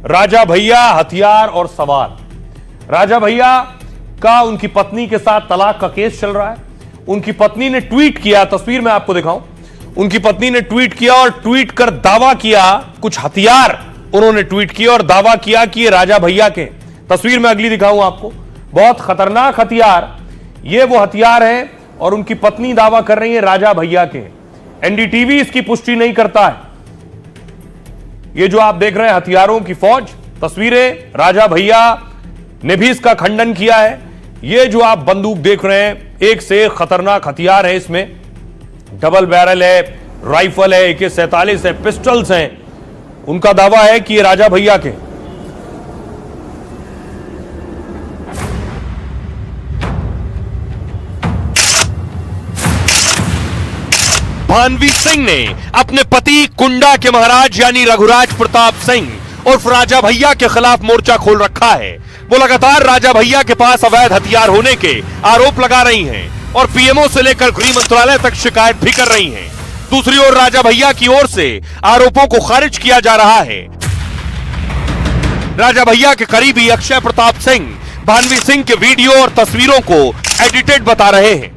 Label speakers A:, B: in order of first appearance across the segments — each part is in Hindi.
A: राजा भैया हथियार और सवाल। राजा भैया का उनकी पत्नी के साथ तलाक का केस चल रहा है। उनकी पत्नी ने ट्वीट किया, तस्वीर में आपको दिखाऊं, उनकी पत्नी ने ट्वीट किया और ट्वीट कर दावा किया, कुछ हथियार उन्होंने ट्वीट किया और दावा किया कि ये राजा भैया के। तस्वीर में अगली दिखाऊं आपको, बहुत खतरनाक हथियार, ये वो हथियार हैं और उनकी पत्नी दावा कर रही है राजा भैया के। एनडीटीवी इसकी पुष्टि नहीं करता है। ये जो आप देख रहे हैं हथियारों की फौज, तस्वीरें, राजा भैया ने भी इसका खंडन किया है। ये जो आप बंदूक देख रहे हैं, एक से एक खतरनाक हथियार है, इसमें डबल बैरल है, राइफल है, AK-47 है, पिस्टल्स हैं। उनका दावा है कि ये राजा भैया के।
B: भानवी सिंह ने अपने पति कुंडा के महाराज यानी रघुराज प्रताप सिंह उर्फ राजा भैया के खिलाफ मोर्चा खोल रखा है। वो लगातार राजा भैया के पास अवैध हथियार होने के आरोप लगा रही हैं और पीएमओ से लेकर गृह मंत्रालय तक शिकायत भी कर रही हैं। दूसरी ओर राजा भैया की ओर से आरोपों को खारिज किया जा रहा है। राजा भैया के करीबी अक्षय प्रताप सिंह भानवी सिंह के वीडियो और तस्वीरों को एडिटेड बता रहे हैं।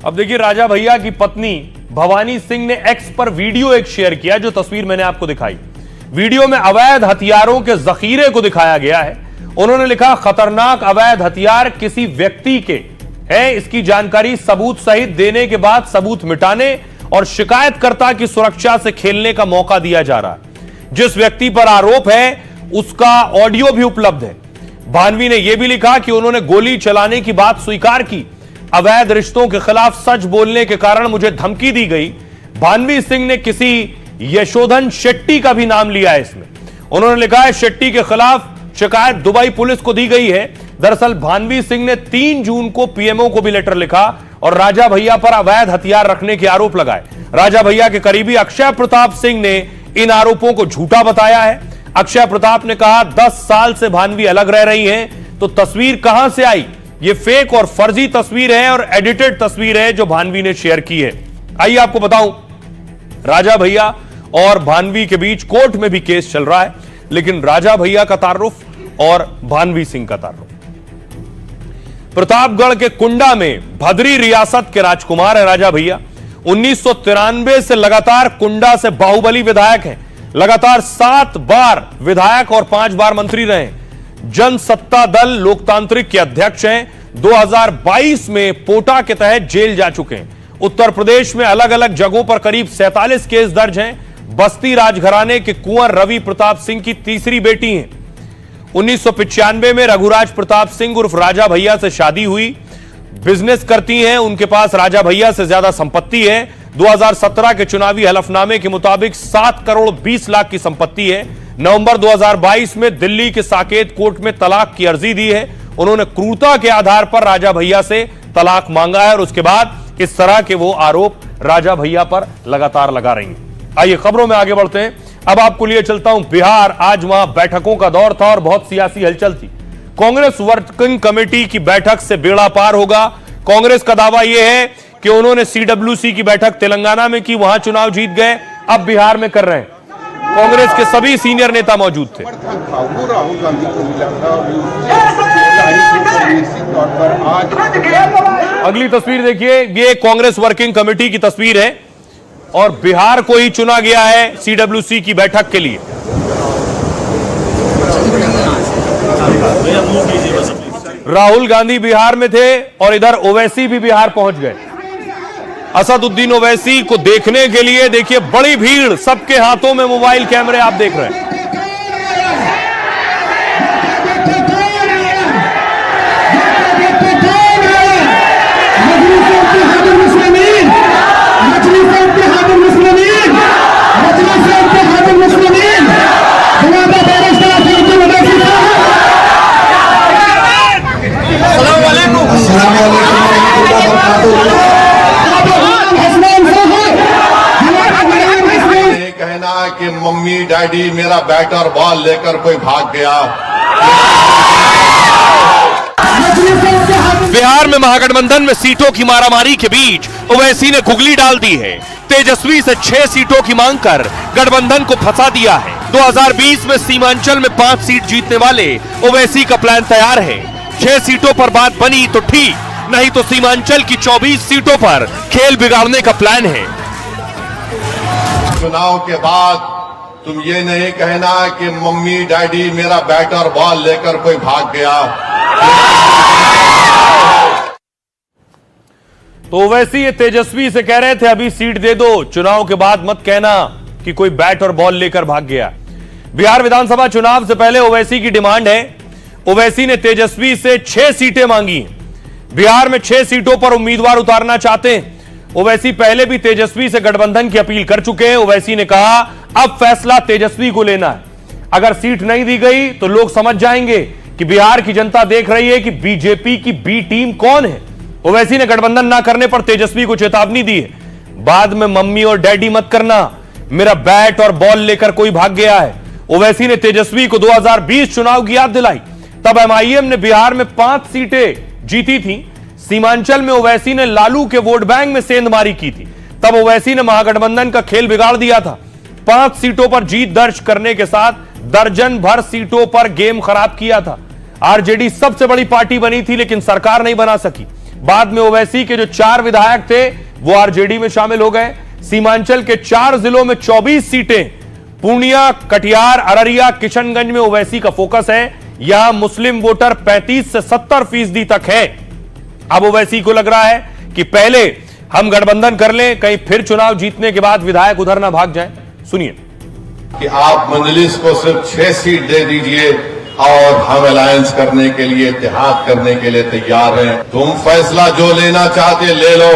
A: अब देखिए, राजा भैया की पत्नी भवानी सिंह ने एक्स पर वीडियो एक शेयर किया, जो तस्वीर मैंने आपको दिखाई। वीडियो में अवैध हथियारों के जखीरे को दिखाया गया है। उन्होंने लिखा, खतरनाक अवैध हथियार किसी व्यक्ति के हैं, इसकी जानकारी सबूत सहित देने के बाद सबूत मिटाने और शिकायतकर्ता की सुरक्षा से खेलने का मौका दिया जा रहा है। जिस व्यक्ति पर आरोप है उसका ऑडियो भी उपलब्ध है। भानवी ने यह भी लिखा कि उन्होंने गोली चलाने की बात स्वीकार की। अवैध रिश्तों के खिलाफ सच बोलने के कारण मुझे धमकी दी गई। भानवी सिंह ने किसी यशोधन शेट्टी का भी नाम लिया है इसमें। उन्होंने लिखा है, शेट्टी के खिलाफ शिकायत दुबई पुलिस को दी गई है। दरअसल भानवी सिंह ने 3 जून को पीएमओ को भी लेटर लिखा और राजा भैया पर अवैध हथियार रखने के आरोप लगाए। राजा भैया के करीबी अक्षय प्रताप सिंह ने इन आरोपों को झूठा बताया है। अक्षय प्रताप ने कहा, 10 साल से भानवी अलग रह रही हैं, तो तस्वीर कहां से आई? ये फेक और फर्जी तस्वीर है और एडिटेड तस्वीर है जो भानवी ने शेयर की है। आइए आपको बताऊं, राजा भैया और भानवी के बीच कोर्ट में भी केस चल रहा है, लेकिन राजा भैया का तारुफ और भानवी सिंह का तारुफ। प्रतापगढ़ के कुंडा में भद्री रियासत के राजकुमार है राजा भैया। 1993 से लगातार कुंडा से बाहुबली विधायक हैं। लगातार 7 बार विधायक और 5 बार मंत्री रहे। जनसत्ता दल लोकतांत्रिक के अध्यक्ष हैं। 2022 में पोटा के तहत जेल जा चुके हैं। उत्तर प्रदेश में अलग अलग जगहों पर करीब 47 केस दर्ज हैं। बस्ती राजघराने के कुंवर रवि प्रताप सिंह की तीसरी बेटी हैं। 1995 में रघुराज प्रताप सिंह उर्फ राजा भैया से शादी हुई। बिजनेस करती हैं, उनके पास राजा भैया से ज्यादा संपत्ति है। 2017 के चुनावी हलफनामे के मुताबिक 7 करोड़ 20 लाख की संपत्ति है। नवंबर 2022 में दिल्ली के साकेत कोर्ट में तलाक की अर्जी दी है। उन्होंने क्रूरता के आधार पर राजा भैया से तलाक मांगा है और उसके बाद इस तरह के वो आरोप राजा भैया पर लगातार लगा रही हैं। आइए खबरों में आगे बढ़ते हैं। अब आपको लिए चलता हूं बिहार। आज वहां बैठकों का दौर था और बहुत सियासी हलचल थी। कांग्रेस वर्किंग कमेटी की बैठक से बेड़ा पार होगा। कांग्रेस का दावा यह है कि उन्होंने CWC की बैठक तेलंगाना में की, वहां चुनाव जीत गए, अब बिहार में कर रहे हैं। कांग्रेस के सभी सीनियर नेता मौजूद थे।
C: राहुल गांधी को मिला था।
A: अगली तस्वीर देखिए, ये कांग्रेस वर्किंग कमेटी की तस्वीर है और बिहार को ही चुना गया है CWC की बैठक के लिए। राहुल गांधी बिहार में थे और इधर ओवैसी भी बिहार पहुंच गए। असदुद्दीन ओवैसी को देखने के लिए देखिए बड़ी भीड़, सबके हाथों में मोबाइल कैमरे आप देख रहे हैं।
C: कहना कि मम्मी डैडी मेरा बैट और बॉल लेकर कोई भाग गया।
B: बिहार में महागठबंधन में सीटों की मारामारी के बीच ओवैसी ने गुगली डाल दी है। तेजस्वी से 6 सीटों की मांग कर गठबंधन को फंसा दिया है। 2020 में सीमांचल में 5 सीट जीतने वाले ओवैसी का प्लान तैयार है। 6 सीटों पर बात बनी तो ठीक, नहीं तो सीमांचल की 24 सीटों पर खेल बिगाड़ने का प्लान है।
C: चुनाव के बाद तुम ये नहीं कहना कि मम्मी डैडी मेरा बैट और बॉल लेकर कोई भाग गया।
A: तो ओवैसी ये तेजस्वी से कह रहे थे अभी सीट दे दो, चुनाव के बाद मत कहना कि कोई बैट और बॉल लेकर भाग गया। बिहार विधानसभा चुनाव से पहले ओवैसी की डिमांड है। ओवैसी ने तेजस्वी से 6 सीटें मांगी हैं। बिहार में 6 सीटों पर उम्मीदवार उतारना चाहते हैं। ओवैसी पहले भी तेजस्वी से गठबंधन की अपील कर चुके हैं। ओवैसी ने कहा अब फैसला तेजस्वी को लेना है। अगर सीट नहीं दी गई तो लोग समझ जाएंगे कि बिहार की जनता देख रही है कि बीजेपी की बी टीम कौन है। ओवैसी ने गठबंधन ना करने पर तेजस्वी को चेतावनी दी है, बाद में मम्मी और डैडी मत करना, मेरा बैट और बॉल लेकर कोई भाग गया है। ओवैसी ने तेजस्वी को 2020 चुनाव की याद दिलाई। तब एमआईएम ने बिहार में 5 सीटें जीती थी। सीमांचल में ओवैसी ने लालू के वोट बैंक में सेंधमारी की थी। तब ओवैसी ने महागठबंधन का खेल बिगाड़ दिया था। 5 सीटों पर जीत दर्ज करने के साथ दर्जन भर सीटों पर गेम खराब किया था। आरजेडी सबसे बड़ी पार्टी बनी थी लेकिन सरकार नहीं बना सकी। बाद में ओवैसी के जो 4 विधायक थे वो आरजेडी में शामिल हो गए। सीमांचल के 4 जिलों में 24 सीटें, पूर्णिया, कटिहार, अररिया, किशनगंज में ओवैसी का फोकस है। यहां मुस्लिम वोटर 35 से 70% तक है। अब ओवैसी को लग रहा है कि पहले हम गठबंधन कर लें, कहीं फिर चुनाव जीतने के बाद विधायक उधर ना भाग जाएं। सुनिए
C: कि आप मजलिस को सिर्फ 6 सीट दे दीजिए और हम अलायंस करने के लिए, इत्तेहाद करने के लिए तैयार हैं। तुम फैसला जो लेना चाहते ले लो,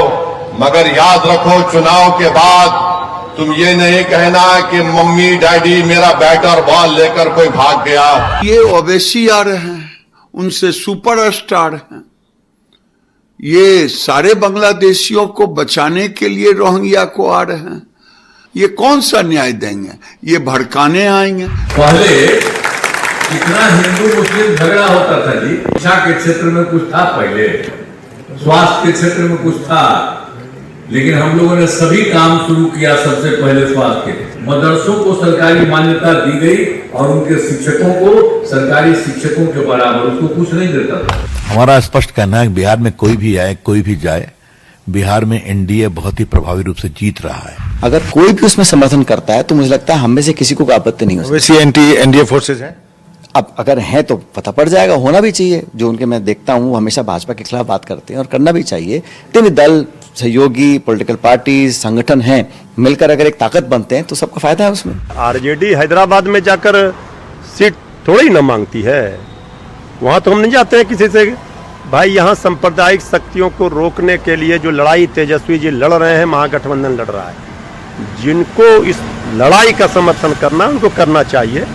C: मगर याद रखो चुनाव के बाद तुम ये नहीं कहना कि मम्मी डैडी मेरा बैट और बॉल लेकर कोई भाग गया।
D: ये ओवैसी आ रहे हैं, उनसे सुपरस्टार हैं। ये सारे बांग्लादेशियों को बचाने के लिए रोहिंग्या को आ रहे हैं। ये कौन सा न्याय देंगे? ये भड़काने आएंगे।
E: पहले इतना हिंदू मुस्लिम झगड़ा होता था जी। शिक्षा के क्षेत्र में कुछ था, पहले स्वास्थ्य के क्षेत्र में कुछ था, लेकिन हम लोगों ने सभी काम शुरू किया। सबसे पहले स्वास्थ्य के मदरसों को सरकारी मान्यता दी गई और उनके शिक्षकों को सरकारी शिक्षकों के बराबर, उसको कुछ नहीं देता था।
F: हमारा स्पष्ट कहना है कि बिहार में कोई भी आए, कोई भी जाए, बिहार में एनडीए बहुत ही प्रभावी रूप से जीत रहा है।
G: अगर कोई भी उसमें समर्थन करता है तो मुझे लगता है हम में से किसी को आपत्ति नहीं हो सकती।
F: वैसे एनडीए फोर्सेज हैं।
G: अब अगर है तो पता पड़ जाएगा, होना भी चाहिए। जो उनके मैं देखता हूं हमेशा भाजपा के खिलाफ बात करते हैं और करना भी चाहिए। तीन दल, सहयोगी, पॉलिटिकल पार्टी, संगठन हैं, मिलकर अगर एक ताकत बनते हैं तो सबका फायदा है उसमें।
H: आरजेडी हैदराबाद में जाकर सीट थोड़ी न मांगती है। वहां तो हम नहीं जाते हैं किसी से। भाई यहाँ सांप्रदायिक शक्तियों को रोकने के लिए जो लड़ाई तेजस्वी जी लड़ रहे हैं, महागठबंधन लड़ रहा है। जिनको इस लड़ाई का समर्थन करना उनको करना चाहिए।